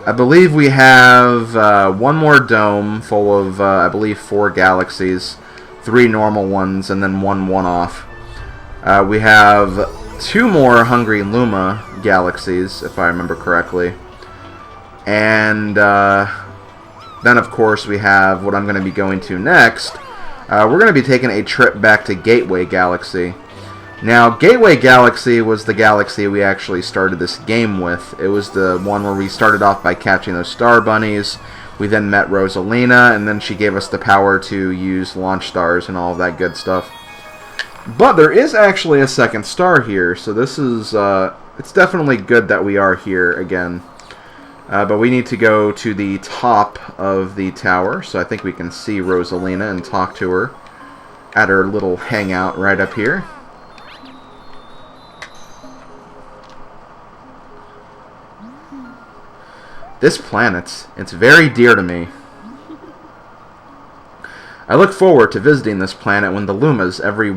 I believe we have one more dome full of, I believe, 4 galaxies. 3 normal ones, and then one one-off. We have 2 more Hungry Luma galaxies, if I remember correctly. And then, of course, we have what I'm going to be going to next. We're going to be taking a trip back to Gateway Galaxy. Now, Gateway Galaxy was the galaxy we actually started this game with. It was the one where we started off by catching those star bunnies. We then met Rosalina, and then she gave us the power to use launch stars and all of that good stuff. But there is actually a second star here, so this is, it's definitely good that we are here again. But we need to go to the top of the tower, so I think we can see Rosalina and talk to her at her little hangout right up here. This planet, it's very dear to me. I look forward to visiting this planet when the Lumas every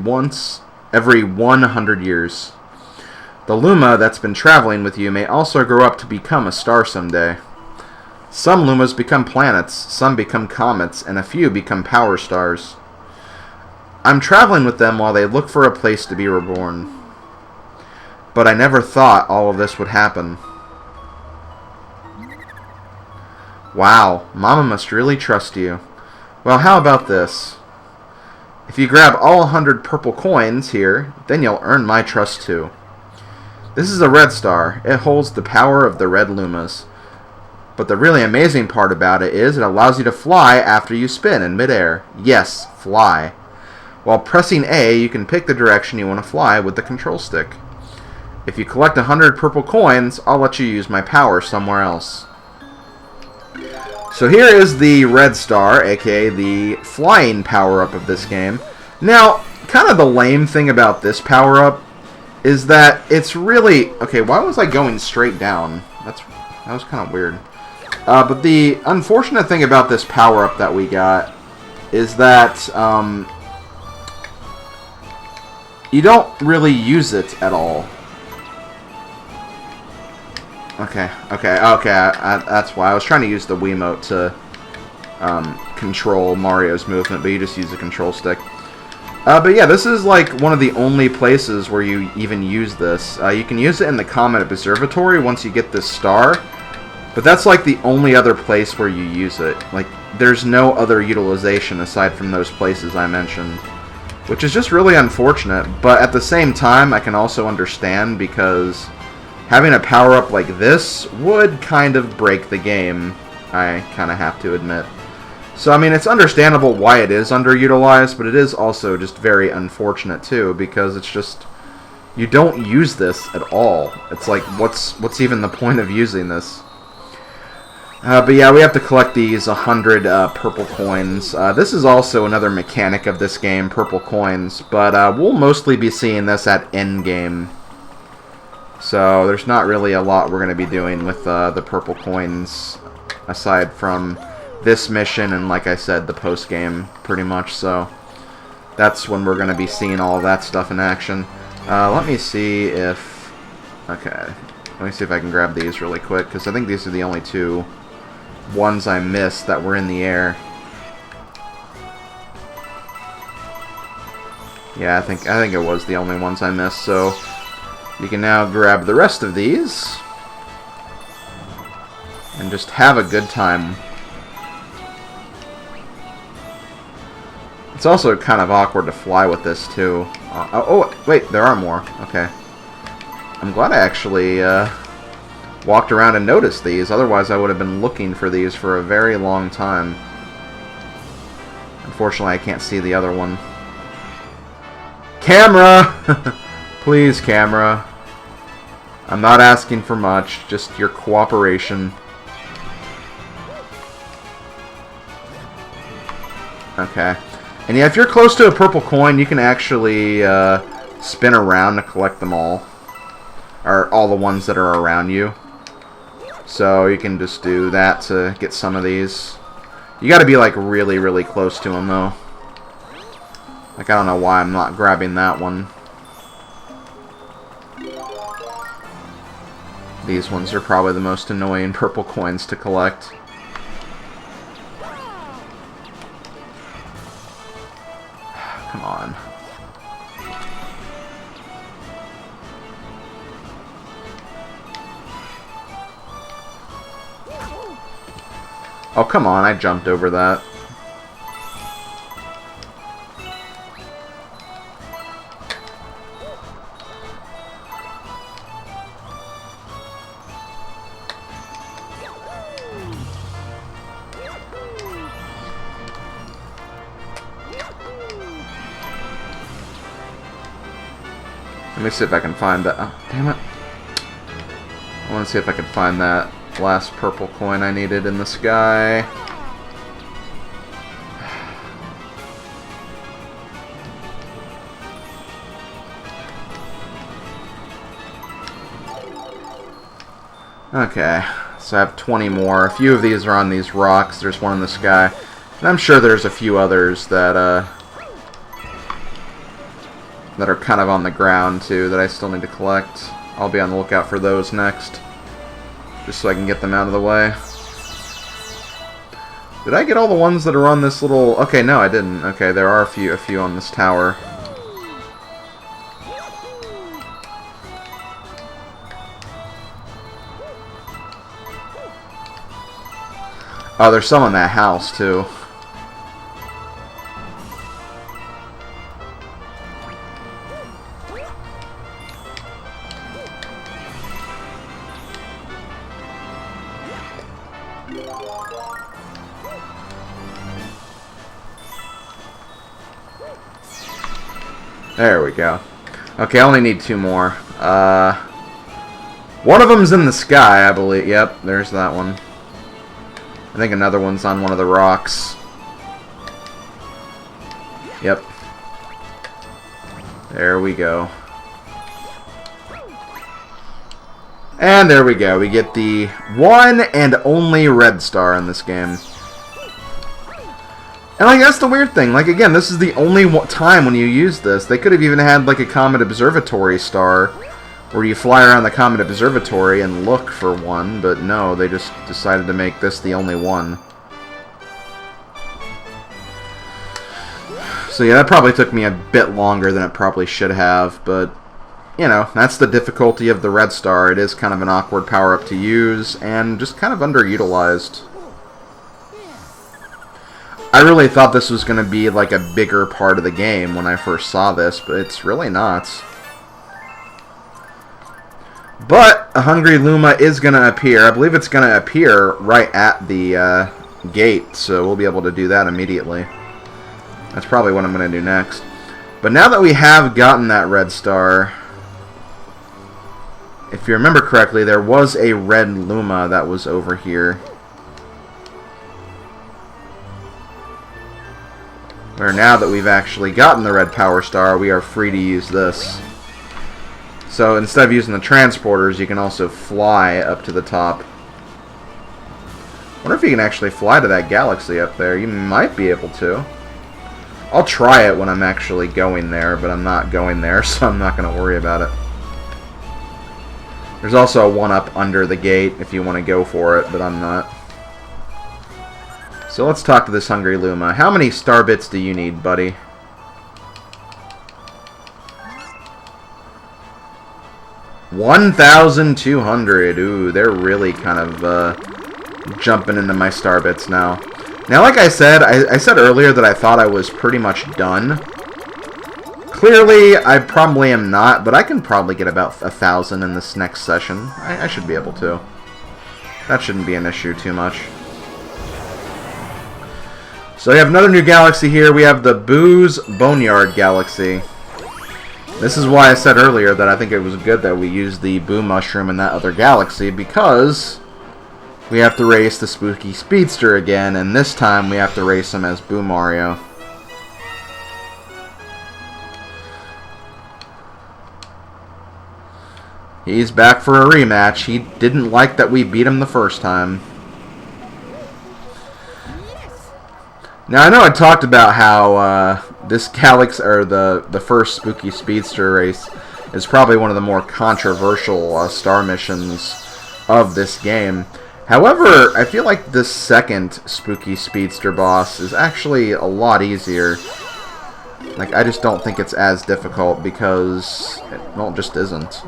100 years. The Luma that's been traveling with you may also grow up to become a star someday. Some Lumas become planets, some become comets, and a few become power stars. I'm traveling with them while they look for a place to be reborn. But I never thought all of this would happen. Wow, Mama must really trust you. Well, how about this? If you grab all 100 purple coins here, then you'll earn my trust too. This is a red star. It holds the power of the red Lumas. But the really amazing part about it is it allows you to fly after you spin in midair. Yes, fly. While pressing A, you can pick the direction you want to fly with the control stick. If you collect 100 purple coins, I'll let you use my power somewhere else. So here is the red star, aka the flying power-up of this game. Now, kind of the lame thing about this power-up is that it's really... Okay, why was I going straight down? That was kind of weird. But the unfortunate thing about this power-up that we got is that you don't really use it at all. Okay, that's why. I was trying to use the Wiimote to control Mario's movement, but you just use the control stick. But yeah, this is like one of the only places where you even use this. You can use it in the Comet Observatory once you get this star, but that's like the only other place where you use it. Like, there's no other utilization aside from those places I mentioned, which is just really unfortunate. But at the same time, I can also understand, because having a power-up like this would kind of break the game, I kind of have to admit. So, I mean, it's understandable why it is underutilized, but it is also just very unfortunate, too, because it's just... you don't use this at all. It's like, what's even the point of using this? But yeah, we have to collect these 100 purple coins. This is also another mechanic of this game, purple coins, but we'll mostly be seeing this at endgame. So there's not really a lot we're going to be doing with the purple coins, aside from this mission and, like I said, the post-game, pretty much. So that's when we're going to be seeing all of that stuff in action. Let me see if... okay, let me see if I can grab these really quick, because I think these are the only 2 ones I missed that were in the air. Yeah, I think it was the only ones I missed, so... you can now grab the rest of these and just have a good time. It's also kind of awkward to fly with this, too. Oh, wait, there are more. Okay. I'm glad I actually walked around and noticed these. Otherwise, I would have been looking for these for a very long time. Unfortunately, I can't see the other one. Camera! Please, camera. I'm not asking for much, just your cooperation. Okay. And yeah, if you're close to a purple coin, you can actually spin around to collect them all. Or all the ones that are around you. So you can just do that to get some of these. You gotta be like really, really close to them though. Like, I don't know why I'm not grabbing that one. These ones are probably the most annoying purple coins to collect. Come on. Oh, come on, I jumped over that. Let me see if I can find that. Oh, damn it. I want to see if I can find that last purple coin I needed in the sky. Okay, so I have 20 more. A few of these are on these rocks. There's one in the sky. And I'm sure there's a few others that are kind of on the ground, too, that I still need to collect. I'll be on the lookout for those next, just so I can get them out of the way. Did I get all the ones that are on this little... Okay, no, I didn't. Okay, there are a few on this tower. Oh, there's some in that house, too. There we go. Okay, I only need 2 more. One of them's in the sky, I believe. Yep, there's that one. I think another one's on one of the rocks. Yep. There we go. And there we go. We get the one and only red star in this game. And, like, that's the weird thing. Like, again, this is the only time when you use this. They could have even had, like, a Comet Observatory star where you fly around the Comet Observatory and look for one, but no, they just decided to make this the only one. So, yeah, that probably took me a bit longer than it probably should have, but, you know, that's the difficulty of the red star. It is kind of an awkward power-up to use, and just kind of underutilized. I really thought this was going to be like a bigger part of the game when I first saw this, but it's really not. But a Hungry Luma is going to appear. I believe it's going to appear right at the gate, so we'll be able to do that immediately. That's probably what I'm going to do next. But now that we have gotten that red star, if you remember correctly, there was a red Luma that was over here. Where now that we've actually gotten the red power star, we are free to use this. So instead of using the transporters, you can also fly up to the top. I wonder if you can actually fly to that galaxy up there. You might be able to. I'll try it when I'm actually going there, but I'm not going there, so I'm not going to worry about it. There's also one up under the gate if you want to go for it, but I'm not. So let's talk to this Hungry Luma. How many star bits do you need, buddy? 1,200. Ooh, they're really kind of jumping into my star bits now. Now, like I said, I said earlier that I thought I was pretty much done. Clearly, I probably am not, but I can probably get about 1,000 in this next session. I should be able to. That shouldn't be an issue too much. So we have another new galaxy here. We have the Boo's Boneyard Galaxy. This is why I said earlier that I think it was good that we used the Boo Mushroom in that other galaxy, because we have to race the Spooky Speedster again, and this time we have to race him as Boo Mario. He's back for a rematch. He didn't like that we beat him the first time. Now, I know I talked about how this galaxy, or the first Spooky Speedster race, is probably one of the more controversial star missions of this game. However, I feel like the second Spooky Speedster boss is actually a lot easier. Like, I just don't think it's as difficult because it, well, it just isn't.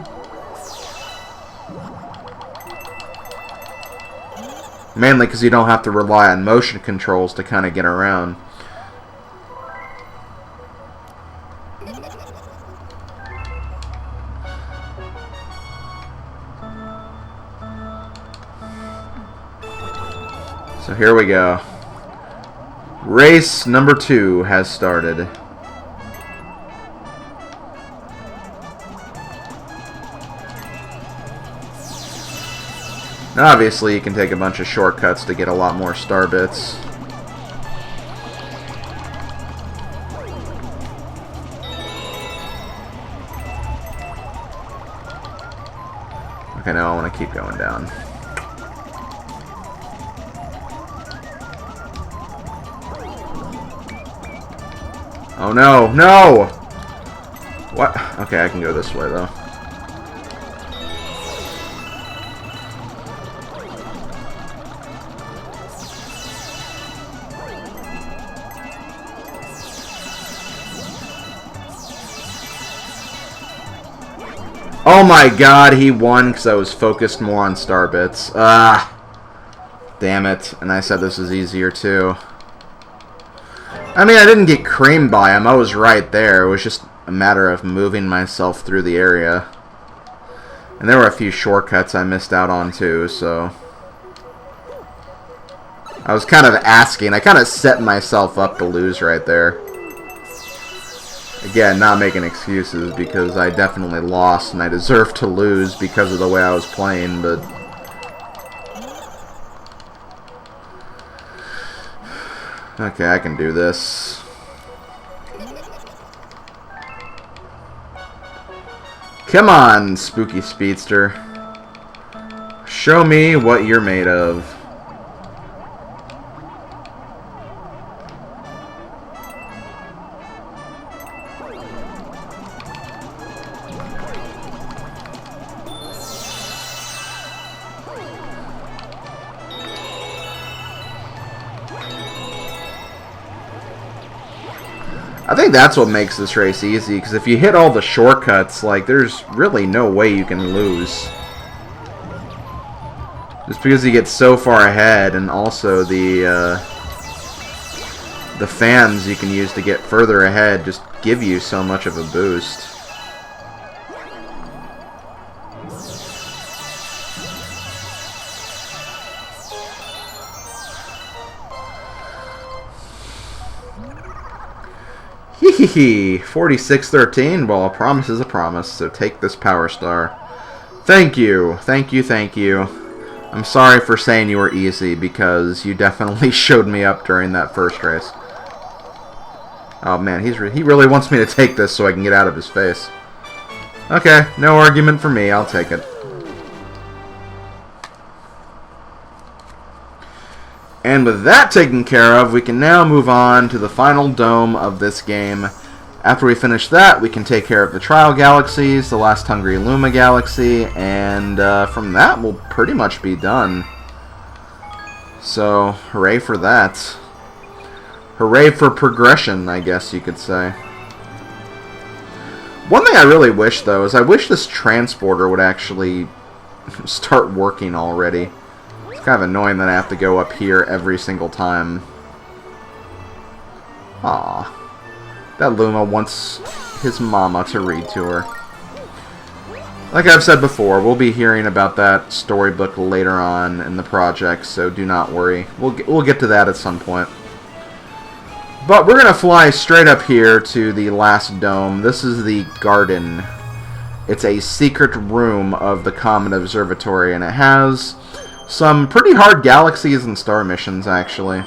Mainly because you don't have to rely on motion controls to kind of get around. So here we go. Race number 2 has started. Obviously, you can take a bunch of shortcuts to get a lot more star bits. Okay, now I want to keep going down. Oh no, no! What? Okay, I can go this way though. Oh my god, he won because I was focused more on star bits. Ah! Damn it. And I said this was easier too. I mean, I didn't get creamed by him. I was right there. It was just a matter of moving myself through the area. And there were a few shortcuts I missed out on too, so... I was kind of asking. I kind of set myself up to lose right there. Again, not making excuses because I definitely lost and I deserve to lose because of the way I was playing, but... Okay, I can do this. Come on, Spooky Speedster. Show me what you're made of. I think that's what makes this race easy, because if you hit all the shortcuts, like, there's really no way you can lose. Just because you get so far ahead, and also the fans you can use to get further ahead just give you so much of a boost. Hee 4613. Well, a promise is a promise, so take this power star. Thank you. Thank you, thank you. I'm sorry for saying you were easy, because you definitely showed me up during that first race. Oh man, he really wants me to take this so I can get out of his face. Okay, no argument for me, I'll take it. And with that taken care of, we can now move on to the final dome of this game. After we finish that, we can take care of the Trial Galaxies, the last Hungry Luma Galaxy, and from that, we'll pretty much be done. So, hooray for that. Hooray for progression, I guess you could say. One thing I really wish, though, is I wish this transporter would actually start working already. It's kind of annoying that I have to go up here every single time. Aww. That Luma wants his mama to read to her. Like I've said before, we'll be hearing about that storybook later on in the project, so do not worry. We'll get to that at some point. But we're going to fly straight up here to the last dome. This is the garden. It's a secret room of the Comet Observatory, and it has some pretty hard galaxies and star missions, actually.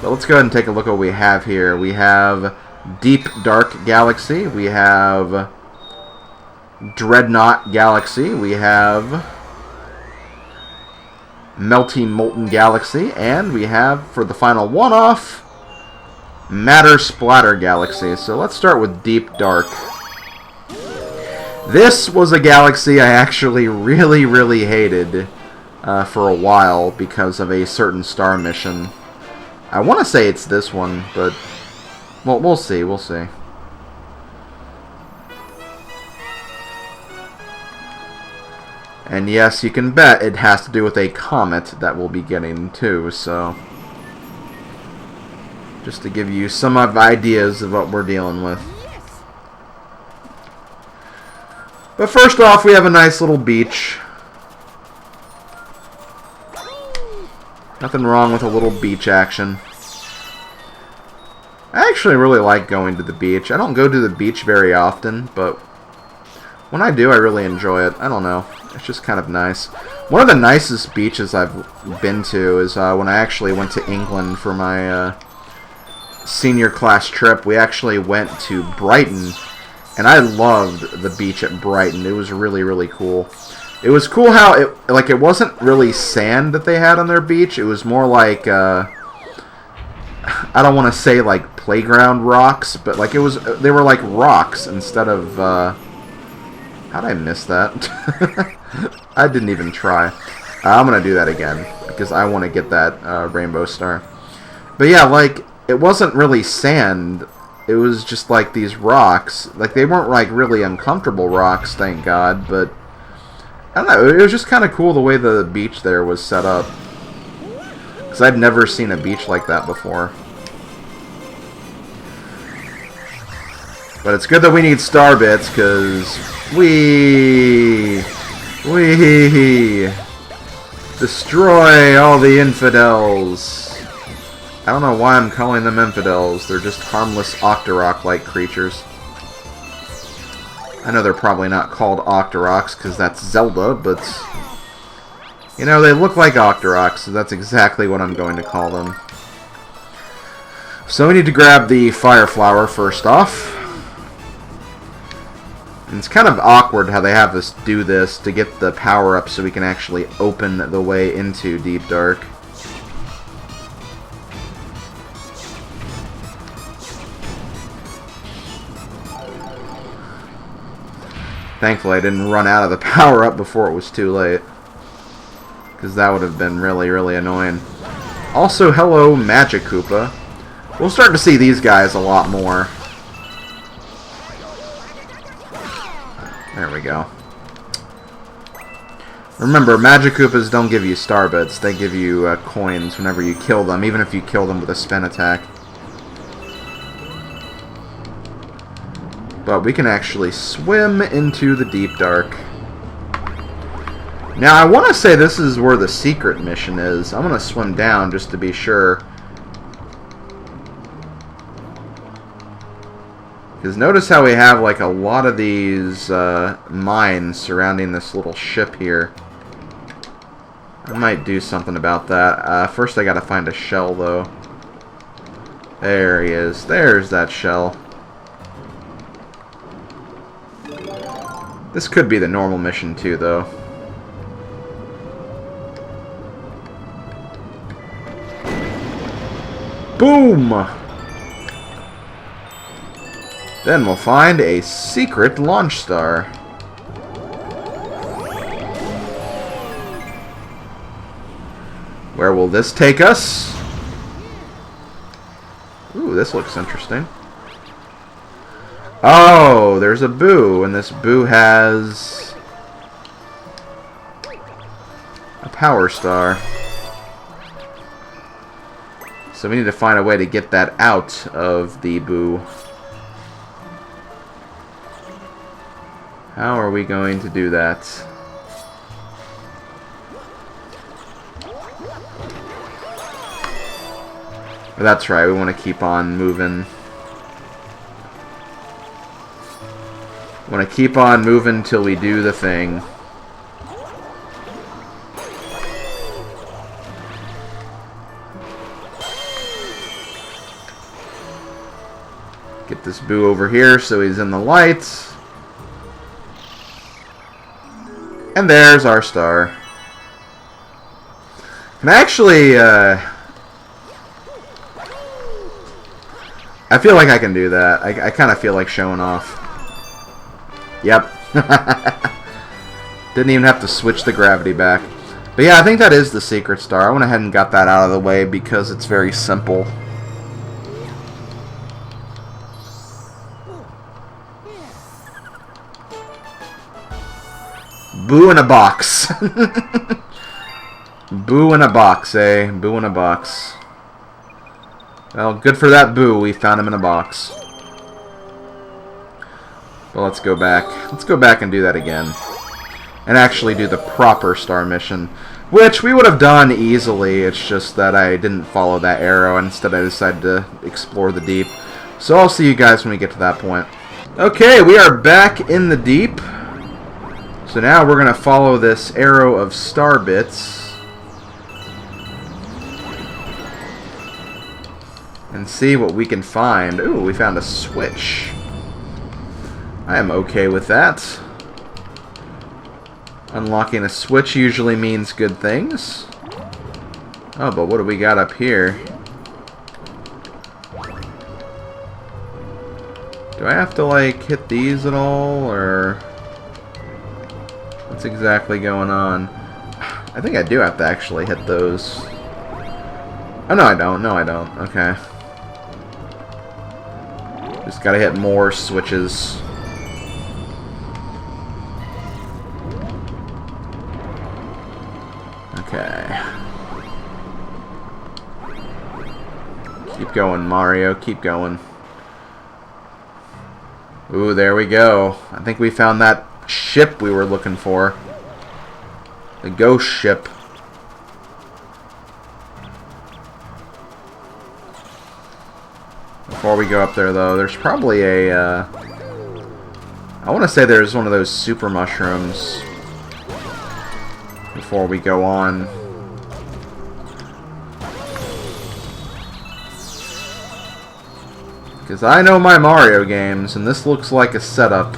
But let's go ahead and take a look at what we have here. We have Deep Dark Galaxy. We have Dreadnought Galaxy. We have Melty Molten Galaxy. And we have, for the final one-off, Matter Splatter Galaxy. So let's start with Deep Dark. This was a galaxy I actually really, really hated for a while because of a certain star mission. I want to say it's this one, but well, we'll see. We'll see. And yes, you can bet it has to do with a comet that we'll be getting too, so just to give you some ideas of what we're dealing with. But first off, we have a nice little beach. Nothing wrong with a little beach action. I actually really like going to the beach. I don't go to the beach very often, but when I do, I really enjoy it. I don't know. It's just kind of nice. One of the nicest beaches I've been to is when I actually went to England for my senior class trip. We actually went to Brighton, and I loved the beach at Brighton. It was really, really cool. It was cool how it wasn't really sand that they had on their beach. It was more like I don't want to say like playground rocks, but like they were like rocks instead of how'd I miss that? I didn't even try. I'm gonna do that again because I want to get that rainbow star. But yeah, like it wasn't really sand. It was just like these rocks. Like they weren't like really uncomfortable rocks, thank God, but I don't know, it was just kind of cool the way the beach there was set up. Because I'd never seen a beach like that before. But it's good that we need star bits, because we destroy all the infidels. I don't know why I'm calling them infidels. They're just harmless Octorok-like creatures. I know they're probably not called Octoroks because that's Zelda, but you know, they look like Octoroks, so that's exactly what I'm going to call them. So we need to grab the fire flower first off. And it's kind of awkward how they have us do this to get the power up so we can actually open the way into Deep Dark. Thankfully, I didn't run out of the power-up before it was too late. Because that would have been really, really annoying. Also, hello, Magic Koopa. We'll start to see these guys a lot more. There we go. Remember, Magic Koopas don't give you star bits. They give you coins whenever you kill them, even if you kill them with a spin attack. But we can actually swim into the Deep Dark. Now, I want to say this is where the secret mission is. I'm going to swim down just to be sure. Because notice how we have like a lot of these mines surrounding this little ship here. I might do something about that. First I got to find a shell though. There he is. There's that shell. This could be the normal mission too, though. Boom! Then we'll find a secret launch star. Where will this take us? Ooh, this looks interesting. Oh, there's a boo, and this boo has a power star. So we need to find a way to get that out of the boo. How are we going to do that? Well, that's right, we want to keep on moving. Want to keep on moving till we do the thing. Get this boo over here so he's in the lights. And there's our star. And actually, I feel like I can do that. I kind of feel like showing off. Yep. Didn't even have to switch the gravity back. But yeah, I think that is the secret star. I went ahead and got that out of the way because it's very simple. Boo in a box. Boo in a box, eh? Boo in a box. Well, good for that Boo. We found him in a box. But let's go back. Let's go back and do that again. And actually do the proper star mission. Which we would have done easily. It's just that I didn't follow that arrow. Instead, I decided to explore the deep. So I'll see you guys when we get to that point. Okay, we are back in the deep. So now we're going to follow this arrow of star bits. And see what we can find. Ooh, we found a switch. I am okay with that. Unlocking a switch usually means good things. Oh, but what do we got up here? Do I have to, like, hit these at all, or what's exactly going on? I think I do have to actually hit those. Oh, no, I don't. No, I don't. Okay. Just gotta hit more switches. Okay. Keep going, Mario. Keep going. Ooh, there we go. I think we found that ship we were looking for. The ghost ship. Before we go up there, though, there's probably a... I want to say there's one of those super mushrooms before we go on. Because I know my Mario games, and this looks like a setup.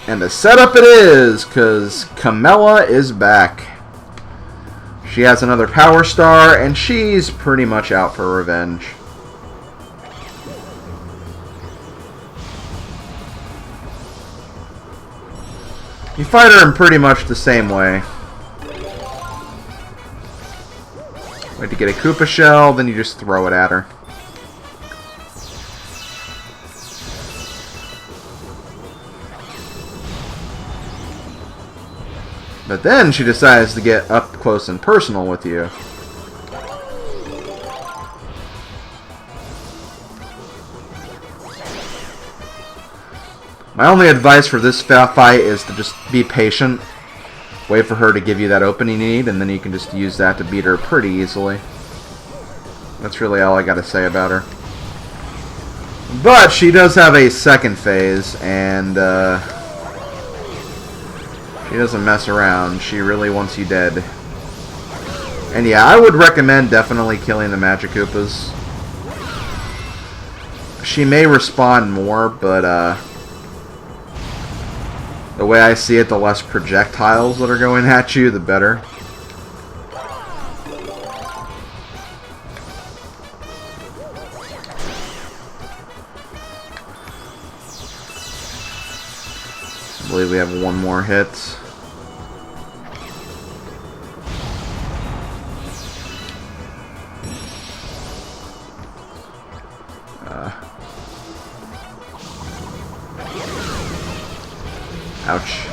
And a setup it is, because Camilla is back. She has another power star, and she's pretty much out for revenge. You fight her in pretty much the same way. Wait to get a Koopa shell, then you just throw it at her. But then she decides to get up close and personal with you. My only advice for this fight is to just be patient. Wait for her to give you that opening you need, and then you can just use that to beat her pretty easily. That's really all I gotta say about her. But she does have a second phase, and she doesn't mess around. She really wants you dead. And yeah, I would recommend definitely killing the Magic Koopas. She may respawn more, but the way I see it, the less projectiles that are going at you, the better. I believe we have one more hit. Ouch.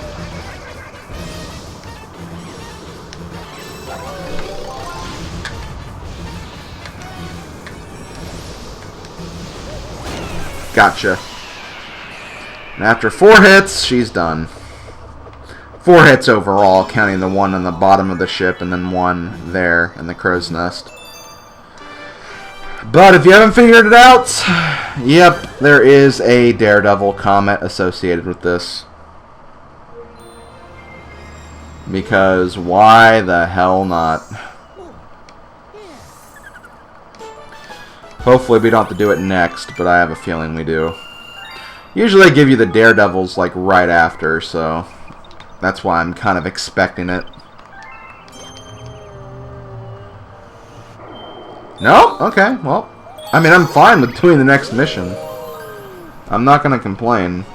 Gotcha. And after 4 hits, she's done. 4 hits overall, counting the one on the bottom of the ship and then one there in the crow's nest. But if you haven't figured it out, yep, there is a Daredevil comet associated with this. Because why the hell not? Hopefully we don't have to do it next, but I have a feeling we do. Usually they give you the Daredevils like right after, so that's why I'm kind of expecting it. No? Okay, well, I mean, I'm fine with doing the next mission. I'm not gonna complain.